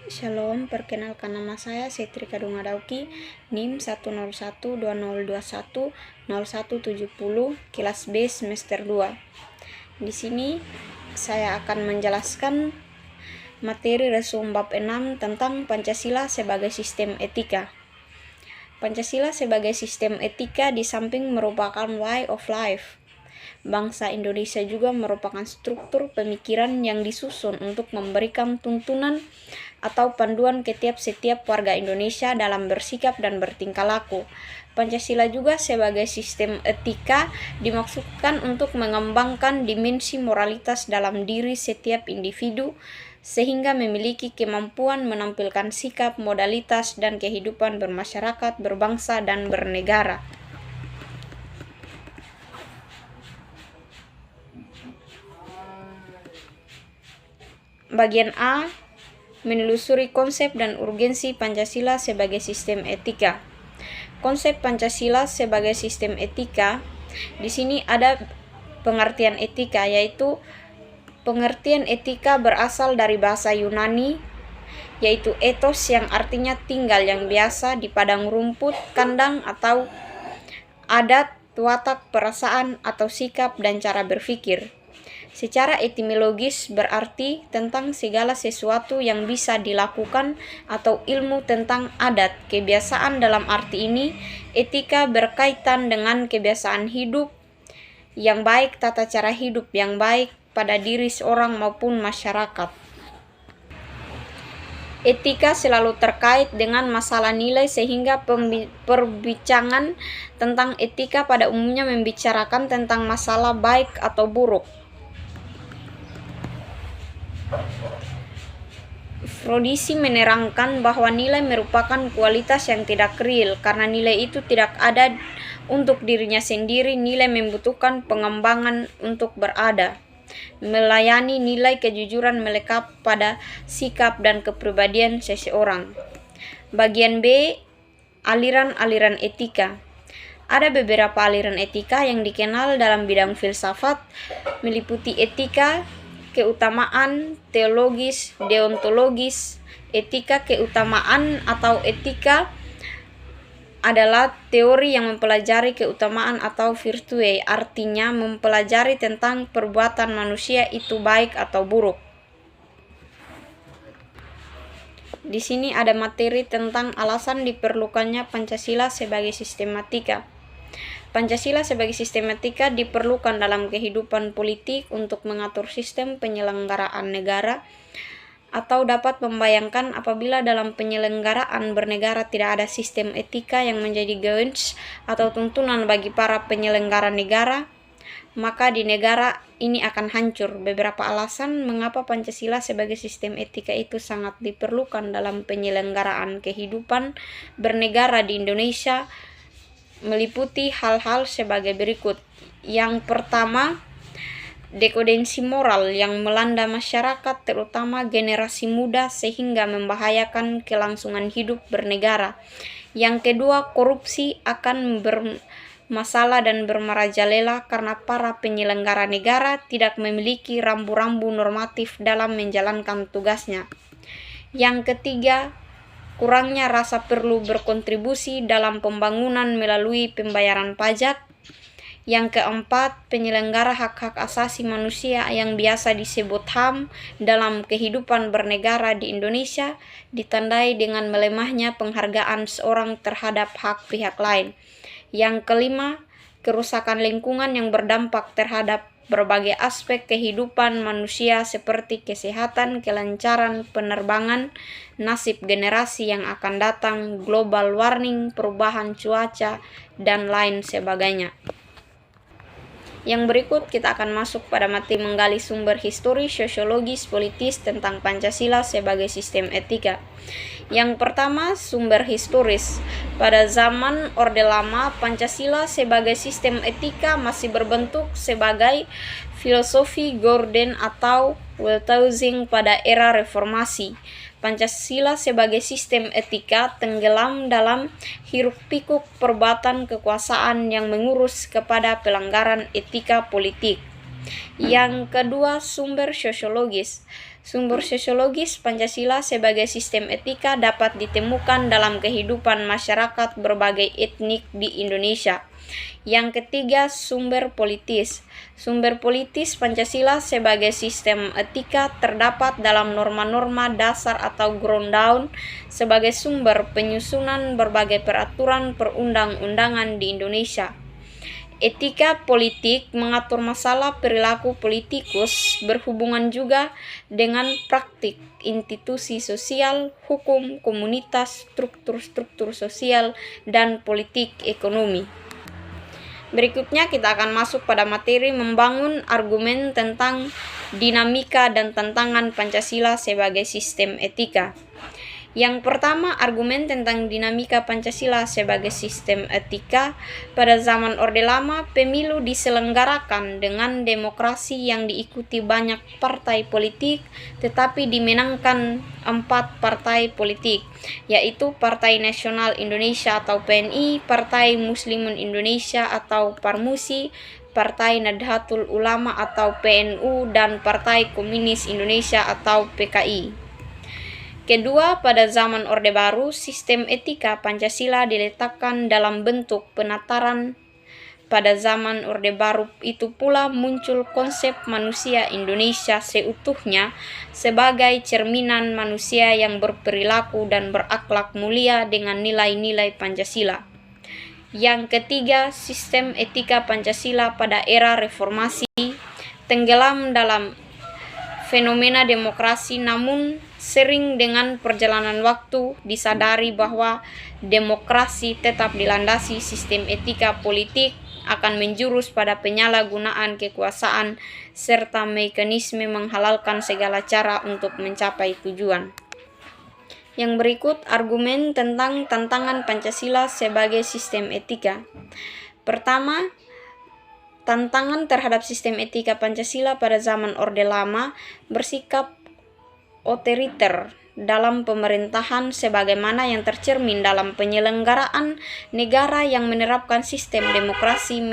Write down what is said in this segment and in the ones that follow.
Shalom, perkenalkan nama saya Setrika Dungadauki, NIM 10120210170, kelas B semester 2. Di sini saya akan menjelaskan materi resum bab 6 tentang Pancasila sebagai sistem etika. Pancasila sebagai sistem etika di samping merupakan way of life bangsa Indonesia juga merupakan struktur pemikiran yang disusun untuk memberikan tuntunan atau panduan ke setiap warga Indonesia dalam bersikap dan bertingkah laku. Pancasila juga sebagai sistem etika dimaksudkan untuk mengembangkan dimensi moralitas dalam diri setiap individu sehingga memiliki kemampuan menampilkan sikap, modalitas, dan kehidupan bermasyarakat, berbangsa, dan bernegara. Bagian A, menelusuri konsep dan urgensi Pancasila sebagai sistem etika. Konsep Pancasila sebagai sistem etika, di sini ada pengertian etika, yaitu pengertian etika berasal dari bahasa Yunani, yaitu ethos yang artinya tinggal yang biasa di padang rumput, kandang atau adat, watak, perasaan atau sikap dan cara berpikir. Secara etimologis berarti tentang segala sesuatu yang bisa dilakukan atau ilmu tentang adat, kebiasaan. Dalam arti ini, etika berkaitan dengan kebiasaan hidup yang baik, tata cara hidup yang baik pada diri seorang maupun masyarakat. Etika selalu terkait dengan masalah nilai sehingga perbincangan tentang etika pada umumnya membicarakan tentang masalah baik atau buruk. Freudisi menerangkan bahwa nilai merupakan kualitas yang tidak real. Karena nilai itu tidak ada untuk dirinya sendiri, nilai membutuhkan pengembangan untuk berada. Melayani nilai kejujuran melekat pada sikap dan kepribadian seseorang. Bagian B, aliran-aliran etika. Ada beberapa aliran etika yang dikenal dalam bidang filsafat, meliputi etika, keutamaan, teologis, deontologis. Etika keutamaan atau etika adalah teori yang mempelajari keutamaan atau virtue, artinya mempelajari tentang perbuatan manusia itu baik atau buruk. Di sini ada materi tentang alasan diperlukannya Pancasila sebagai sistematika. Pancasila sebagai sistematika diperlukan dalam kehidupan politik untuk mengatur sistem penyelenggaraan negara, atau dapat membayangkan apabila dalam penyelenggaraan bernegara tidak ada sistem etika yang menjadi guidance atau tuntunan bagi para penyelenggara negara, maka di negara ini akan hancur. Beberapa alasan mengapa Pancasila sebagai sistem etika itu sangat diperlukan dalam penyelenggaraan kehidupan bernegara di Indonesia meliputi hal-hal sebagai berikut. Yang pertama, dekadensi moral yang melanda masyarakat, terutama generasi muda, sehingga membahayakan kelangsungan hidup bernegara. Yang kedua, korupsi akan bermasalah dan bermerajalela karena para penyelenggara negara tidak memiliki rambu-rambu normatif dalam menjalankan tugasnya. Yang ketiga, kurangnya rasa perlu berkontribusi dalam pembangunan melalui pembayaran pajak. Yang keempat, penyelenggara hak-hak asasi manusia yang biasa disebut HAM dalam kehidupan bernegara di Indonesia ditandai dengan melemahnya penghargaan seorang terhadap hak pihak lain. Yang kelima, kerusakan lingkungan yang berdampak terhadap berbagai aspek kehidupan manusia seperti kesehatan, kelancaran penerbangan, nasib generasi yang akan datang, global warming, perubahan cuaca, dan lain sebagainya. Yang berikut kita akan masuk pada materi menggali sumber historis, sosiologis, politis tentang Pancasila sebagai sistem etika. Yang pertama, sumber historis. Pada zaman Orde Lama, Pancasila sebagai sistem etika masih berbentuk sebagai filosofi Gordon atau Wellthusing pada era reformasi. Pancasila sebagai sistem etika tenggelam dalam hiruk-pikuk perbuatan kekuasaan yang mengurus kepada pelanggaran etika politik. Yang kedua, sumber sosiologis. Sumber sosiologis Pancasila sebagai sistem etika dapat ditemukan dalam kehidupan masyarakat berbagai etnik di Indonesia. Yang ketiga, sumber politis. Sumber politis Pancasila sebagai sistem etika terdapat dalam norma-norma dasar atau ground down sebagai sumber penyusunan berbagai peraturan perundang-undangan di Indonesia. Etika politik mengatur masalah perilaku politikus berhubungan juga dengan praktik institusi sosial, hukum, komunitas, struktur-struktur sosial, dan politik ekonomi. Berikutnya kita akan masuk pada materi membangun argumen tentang dinamika dan tantangan Pancasila sebagai sistem etika. Yang pertama, argumen tentang dinamika Pancasila sebagai sistem etika. Pada zaman Orde Lama, pemilu diselenggarakan dengan demokrasi yang diikuti banyak partai politik, tetapi dimenangkan 4 partai politik, yaitu Partai Nasional Indonesia atau PNI, Partai Muslimun Indonesia atau Parmusi, Partai Nahdlatul Ulama atau PNU, dan Partai Komunis Indonesia atau PKI. Kedua, pada zaman Orde Baru, sistem etika Pancasila diletakkan dalam bentuk penataran. Pada zaman Orde Baru itu pula muncul konsep manusia Indonesia seutuhnya sebagai cerminan manusia yang berperilaku dan berakhlak mulia dengan nilai-nilai Pancasila. Yang ketiga, sistem etika Pancasila pada era reformasi tenggelam dalam fenomena demokrasi, namun sering dengan perjalanan waktu disadari bahwa demokrasi tetap dilandasi sistem etika politik akan menjurus pada penyalahgunaan kekuasaan serta mekanisme menghalalkan segala cara untuk mencapai tujuan. Yang berikut argumen tentang tantangan Pancasila sebagai sistem etika. Pertama, tantangan terhadap sistem etika Pancasila pada zaman Orde Lama bersikap otoriter dalam pemerintahan sebagaimana yang tercermin dalam penyelenggaraan negara yang menerapkan sistem demokrasi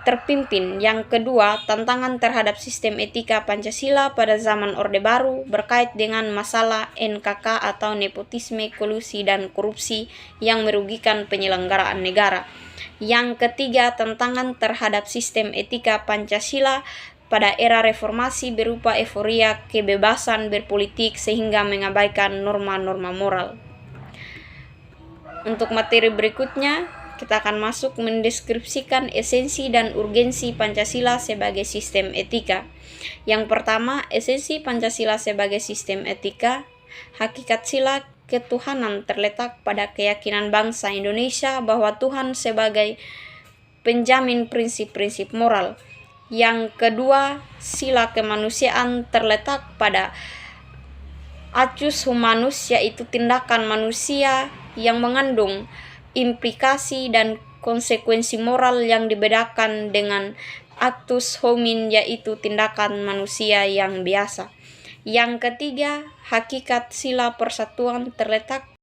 terpimpin. Yang kedua, tantangan terhadap sistem etika Pancasila pada zaman Orde Baru berkait dengan masalah NKK atau nepotisme, kolusi, dan korupsi yang merugikan penyelenggaraan negara. Yang ketiga, tantangan terhadap sistem etika Pancasila pada era reformasi berupa euforia kebebasan berpolitik sehingga mengabaikan norma-norma moral. Untuk materi berikutnya, kita akan masuk mendeskripsikan esensi dan urgensi Pancasila sebagai sistem etika. Yang pertama, esensi Pancasila sebagai sistem etika. Hakikat sila ketuhanan terletak pada keyakinan bangsa Indonesia bahwa Tuhan sebagai penjamin prinsip-prinsip moral. Yang kedua, sila kemanusiaan terletak pada actus humanus, yaitu tindakan manusia yang mengandung implikasi dan konsekuensi moral yang dibedakan dengan actus homin, yaitu tindakan manusia yang biasa. Yang ketiga, hakikat sila persatuan terletak